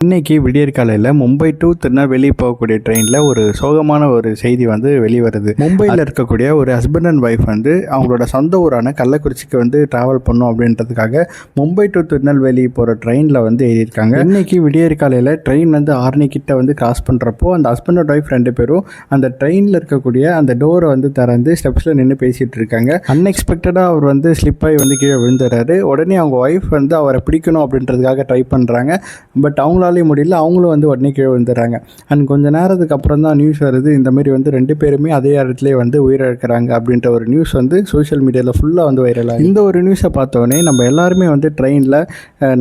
இன்னைக்கு விடியற் காலையில் மும்பை டு திருநெல்வேலி போகக்கூடிய ட்ரெயினில் ஒரு சோகமான ஒரு செய்தி வந்து வெளிவருது. மும்பையில் இருக்கக்கூடிய ஒரு ஹஸ்பண்ட் அண்ட் ஒய்ஃப் வந்து அவங்களோட சொந்த ஊரான கள்ளக்குறிச்சிக்கு வந்து ட்ராவல் பண்ணும் அப்படின்றதுக்காக மும்பை டு திருநெல்வேலி போகிற ட்ரெயினில் வந்து ஏறியிருக்காங்க. இன்னைக்கு விடியற் காலையில் ட்ரெயின் வந்து ஆர்னி கிட்ட வந்து கிராஸ் பண்ணுறப்போ அந்த ஹஸ்பண்ட் அண்ட் ஒய்ஃப் ரெண்டு பேரும் அந்த ட்ரெயினில் இருக்கக்கூடிய அந்த டோரை வந்து திறந்து ஸ்டெப்ஸில் நின்று பேசிகிட்டு இருக்காங்க. அன்எக்ஸ்பெக்டடாக அவர் வந்து ஸ்லிப்பாகி வந்து கீழே விழுந்துடுறாரு. உடனே அவங்க ஒய்ஃப் வந்து அவரை பிடிக்கணும் அப்படின்றதுக்காக ட்ரை பண்ணுறாங்க. பட் அவங்களால முடியல. அவங்களும் வந்து உடனே கீழே வந்துடுறாங்க. அண்ட் கொஞ்சம் நேரத்துக்கு அப்புறம் தான் நியூஸ் வருது, இந்தமாரி வந்து ரெண்டு பேருமே அதே இடத்துல வந்து உயிரிழக்கிறாங்க அப்படின்ற ஒரு நியூஸ் வந்து சோஷியல் மீடியாவில் ஃபுல்லாக வந்து வைரலாக. இந்த ஒரு நியூஸை பார்த்தோன்னே நம்ம எல்லாருமே வந்து ட்ரெயினில்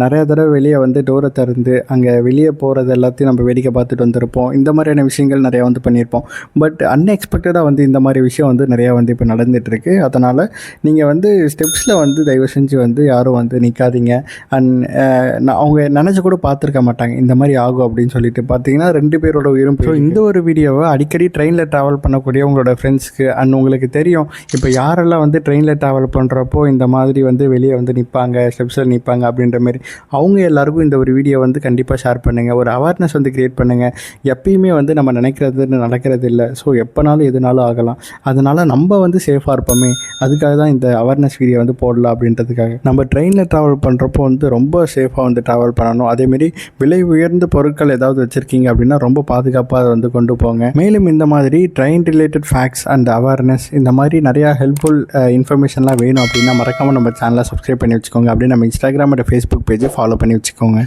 நிறையா தடவை வெளியே வந்து டோரை திறந்து அங்கே வெளியே போகிறது எல்லாத்தையும் நம்ம வேடிக்கை பார்த்துட்டு வந்திருப்போம். இந்த மாதிரியான விஷயங்கள் நிறையா வந்து பண்ணியிருப்போம். பட் அன்எக்ஸ்பெக்டடாக வந்து இந்த மாதிரி விஷயம் வந்து நிறையா வந்து இப்போ நடந்துகிட்ருக்கு. அதனால் நீங்கள் வந்து ஸ்டெப்ஸில் வந்து தயவு செஞ்சு வந்து யாரும் வந்து நிற்காதீங்க. அண்ட் அவங்க நினச்சி கூட பார்த்துருக்க மாட்டாங்க இந்த மாதிரி ஆகும் அப்படின்னு சொல்லிட்டு. பார்த்தீங்கன்னா ரெண்டு பேரோட உயிரும். ஸோ இந்த ஒரு வீடியோவை அடிக்கடி ட்ரெயினில் ட்ராவல் பண்ணக்கூடிய உங்களோட ஃப்ரெண்ட்ஸ்க்கு அண்ட் உங்களுக்கு தெரியும் இப்போ யாரெல்லாம் வந்து ட்ரெயினில் ட்ராவல் பண்ணுறப்போ இந்த மாதிரி வந்து வெளியே வந்து நிற்பாங்க, ஸ்டெப்ஸில் நிற்பாங்க அப்படின்ற மாதிரி அவங்க எல்லாருக்கும் இந்த ஒரு வீடியோ வந்து கண்டிப்பாக ஷேர் பண்ணுங்கள். ஒரு அவேர்னஸ் வந்து க்ரியேட் பண்ணுங்கள். எப்பயுமே வந்து நம்ம நினைக்கிறது நடக்கிறது இல்லை. ஸோ எப்போனாலும் எதுனாலும் ஆகலாம். அதனால் நம்ம வந்து சேஃபாக இருப்போமே, அதுக்காக தான் இந்த அவேர்னஸ் வீடியோ வந்து போடலாம் அப்படின்றதுக்காக. நம்ம ட்ரெயினில் ட்ராவல் பண்ணுறப்போ வந்து ரொம்ப சேஃபாக வந்து ட்ராவல் பண்ணணும். அதேமாரி விலை உயர்ந்த பொருட்கள் ஏதாவது வச்சுருக்கீங்க அப்படின்னா ரொம்ப பாதுகாப்பாக அதை வந்து கொண்டு போங்க. மேலும் இந்த மாதிரி train related facts and awareness இந்த மாதிரி நிறையா ஹெல்ப்ஃபுல் இன்ஃபர்மேஷன்லாம் வேணும் அப்படின்னா மறக்காமல் நம்ம சேனலை சப்ஸ்கிரைப் பண்ணி வச்சுக்கோங்க. அப்படியே நம்ம இன்ஸ்டாகிராம் அண்ட் ஃபேஸ்புக் பேஜை ஃபாலோ பண்ணி வச்சுக்கோங்க.